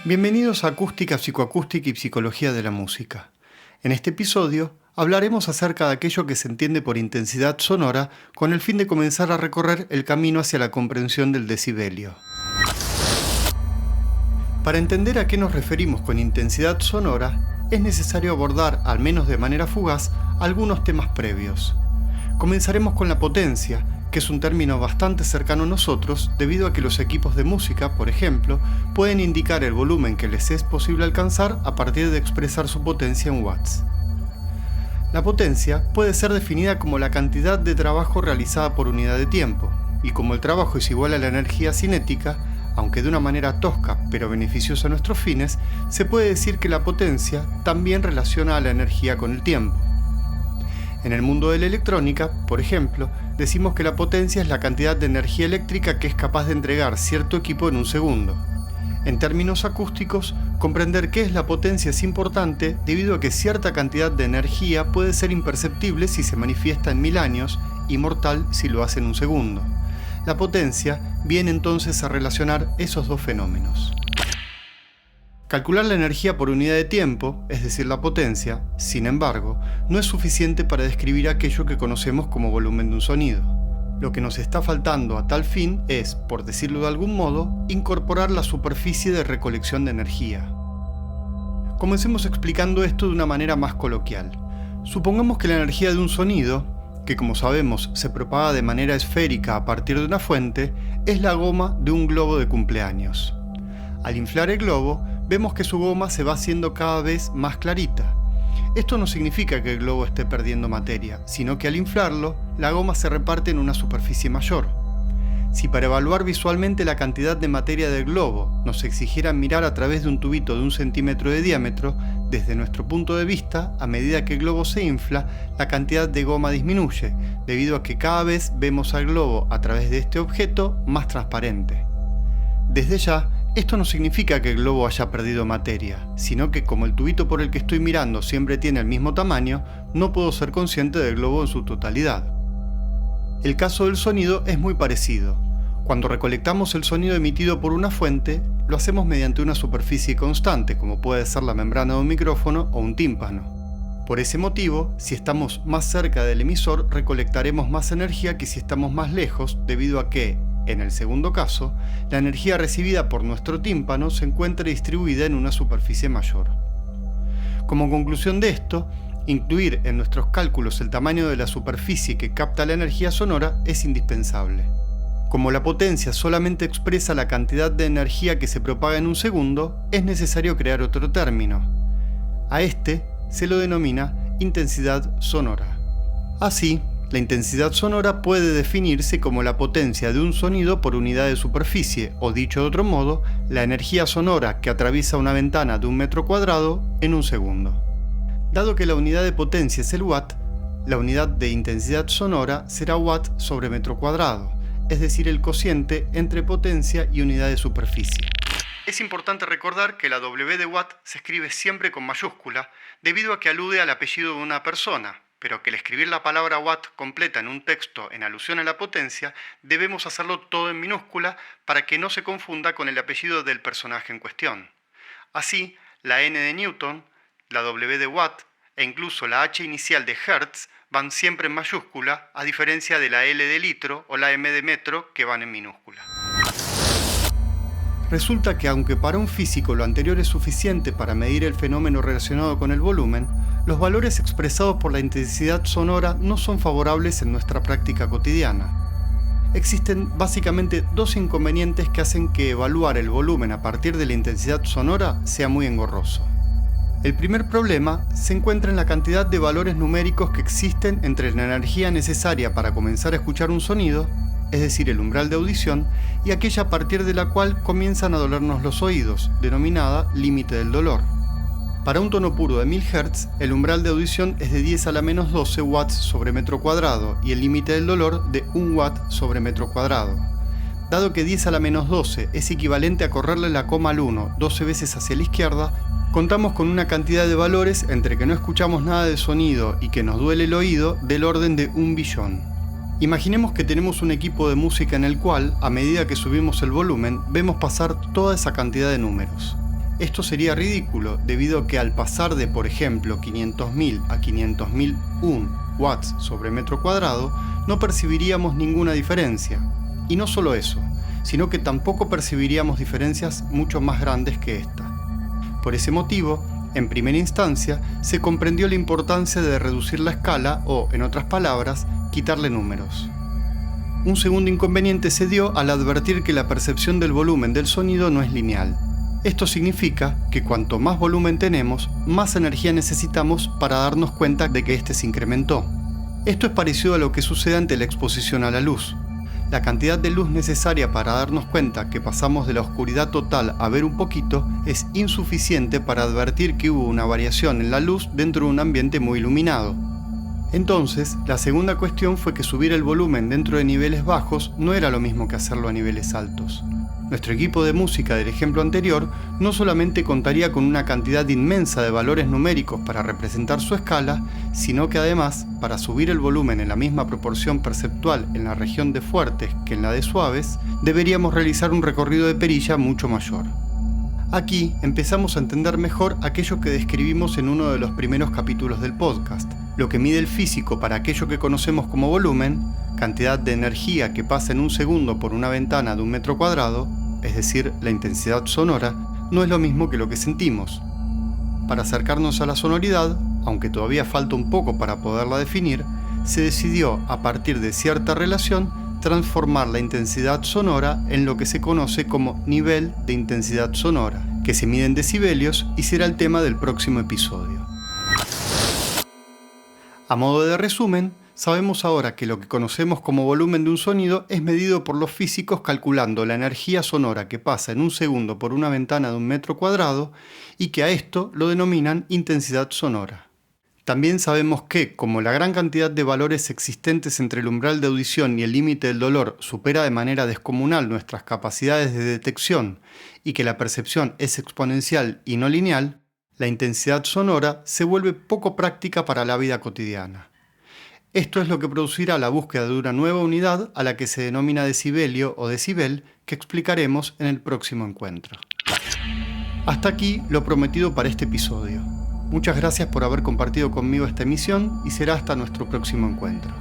Bienvenidos a Acústica, Psicoacústica y Psicología de la Música. En este episodio hablaremos acerca de aquello que se entiende por intensidad sonora con el fin de comenzar a recorrer el camino hacia la comprensión del decibelio. Para entender a qué nos referimos con intensidad sonora, es necesario abordar, al menos de manera fugaz, algunos temas previos. Comenzaremos con la potencia, que es un término bastante cercano a nosotros debido a que los equipos de música, por ejemplo, pueden indicar el volumen que les es posible alcanzar a partir de expresar su potencia en watts. La potencia puede ser definida como la cantidad de trabajo realizada por unidad de tiempo, y como el trabajo es igual a la energía cinética, aunque de una manera tosca pero beneficiosa a nuestros fines, se puede decir que la potencia también relaciona a la energía con el tiempo. En el mundo de la electrónica, por ejemplo, decimos que la potencia es la cantidad de energía eléctrica que es capaz de entregar cierto equipo en un segundo. En términos acústicos, comprender qué es la potencia es importante debido a que cierta cantidad de energía puede ser imperceptible si se manifiesta en 1000 años y mortal si lo hace en un segundo. La potencia viene entonces a relacionar esos dos fenómenos. Calcular la energía por unidad de tiempo, es decir, la potencia, sin embargo, no es suficiente para describir aquello que conocemos como volumen de un sonido. Lo que nos está faltando a tal fin es, por decirlo de algún modo, incorporar la superficie de recolección de energía. Comencemos explicando esto de una manera más coloquial. Supongamos que la energía de un sonido, que como sabemos se propaga de manera esférica a partir de una fuente, es la goma de un globo de cumpleaños. Al inflar el globo, vemos que su goma se va haciendo cada vez más clarita. Esto no significa que el globo esté perdiendo materia, sino que al inflarlo, la goma se reparte en una superficie mayor. Si para evaluar visualmente la cantidad de materia del globo nos exigieran mirar a través de un tubito de 1 centímetro de diámetro, desde nuestro punto de vista, a medida que el globo se infla, la cantidad de goma disminuye, debido a que cada vez vemos al globo a través de este objeto más transparente. Desde ya, esto no significa que el globo haya perdido materia, sino que como el tubito por el que estoy mirando siempre tiene el mismo tamaño, no puedo ser consciente del globo en su totalidad. El caso del sonido es muy parecido. Cuando recolectamos el sonido emitido por una fuente, lo hacemos mediante una superficie constante, como puede ser la membrana de un micrófono o un tímpano. Por ese motivo, si estamos más cerca del emisor, recolectaremos más energía que si estamos más lejos, debido a que, en el segundo caso, la energía recibida por nuestro tímpano se encuentra distribuida en una superficie mayor. Como conclusión de esto, incluir en nuestros cálculos el tamaño de la superficie que capta la energía sonora es indispensable. Como la potencia solamente expresa la cantidad de energía que se propaga en un segundo, es necesario crear otro término. A este se lo denomina intensidad sonora. Así, la intensidad sonora puede definirse como la potencia de un sonido por unidad de superficie, o dicho de otro modo, la energía sonora que atraviesa una ventana de 1 metro cuadrado en un segundo. Dado que la unidad de potencia es el watt, la unidad de intensidad sonora será watt sobre metro cuadrado, es decir, el cociente entre potencia y unidad de superficie. Es importante recordar que la W de watt se escribe siempre con mayúscula, debido a que alude al apellido de una persona, pero que al escribir la palabra watt completa en un texto en alusión a la potencia, debemos hacerlo todo en minúscula para que no se confunda con el apellido del personaje en cuestión. Así, la N de Newton, la W de watt e incluso la H inicial de Hertz van siempre en mayúscula, a diferencia de la L de litro o la M de metro que van en minúscula. Resulta que aunque para un físico lo anterior es suficiente para medir el fenómeno relacionado con el volumen, los valores expresados por la intensidad sonora no son favorables en nuestra práctica cotidiana. Existen básicamente dos inconvenientes que hacen que evaluar el volumen a partir de la intensidad sonora sea muy engorroso. El primer problema se encuentra en la cantidad de valores numéricos que existen entre la energía necesaria para comenzar a escuchar un sonido, es decir, el umbral de audición, y aquella a partir de la cual comienzan a dolernos los oídos, denominada límite del dolor. Para un tono puro de 1000 Hz, el umbral de audición es de 10 a la menos 12 watts sobre metro cuadrado y el límite del dolor de 1 watt sobre metro cuadrado. Dado que 10 a la menos 12 es equivalente a correrle la coma al 1 12 veces hacia la izquierda, contamos con una cantidad de valores entre que no escuchamos nada de sonido y que nos duele el oído del orden de 1 billón. Imaginemos que tenemos un equipo de música en el cual, a medida que subimos el volumen, vemos pasar toda esa cantidad de números. Esto sería ridículo debido a que al pasar de, por ejemplo, 500.000 a 500.001 watts sobre metro cuadrado, no percibiríamos ninguna diferencia. Y no solo eso, sino que tampoco percibiríamos diferencias mucho más grandes que esta. Por ese motivo, en primera instancia, se comprendió la importancia de reducir la escala o, en otras palabras, quitarle números. Un segundo inconveniente se dio al advertir que la percepción del volumen del sonido no es lineal. Esto significa que cuanto más volumen tenemos, más energía necesitamos para darnos cuenta de que éste se incrementó. Esto es parecido a lo que sucede ante la exposición a la luz. La cantidad de luz necesaria para darnos cuenta que pasamos de la oscuridad total a ver un poquito es insuficiente para advertir que hubo una variación en la luz dentro de un ambiente muy iluminado. Entonces, la segunda cuestión fue que subir el volumen dentro de niveles bajos no era lo mismo que hacerlo a niveles altos. Nuestro equipo de música del ejemplo anterior no solamente contaría con una cantidad inmensa de valores numéricos para representar su escala, sino que además, para subir el volumen en la misma proporción perceptual en la región de fuertes que en la de suaves, deberíamos realizar un recorrido de perilla mucho mayor. Aquí empezamos a entender mejor aquello que describimos en uno de los primeros capítulos del podcast, lo que mide el físico para aquello que conocemos como volumen, cantidad de energía que pasa en un segundo por una ventana de un metro cuadrado, es decir, la intensidad sonora, no es lo mismo que lo que sentimos. Para acercarnos a la sonoridad, aunque todavía falta un poco para poderla definir, se decidió, a partir de cierta relación, transformar la intensidad sonora en lo que se conoce como nivel de intensidad sonora, que se mide en decibelios y será el tema del próximo episodio. A modo de resumen, sabemos ahora que lo que conocemos como volumen de un sonido es medido por los físicos calculando la energía sonora que pasa en un segundo por una ventana de un metro cuadrado y que a esto lo denominan intensidad sonora. También sabemos que, como la gran cantidad de valores existentes entre el umbral de audición y el límite del dolor supera de manera descomunal nuestras capacidades de detección y que la percepción es exponencial y no lineal, la intensidad sonora se vuelve poco práctica para la vida cotidiana. Esto es lo que producirá la búsqueda de una nueva unidad a la que se denomina decibelio o decibel, que explicaremos en el próximo encuentro. Hasta aquí lo prometido para este episodio. Muchas gracias por haber compartido conmigo esta emisión y será hasta nuestro próximo encuentro.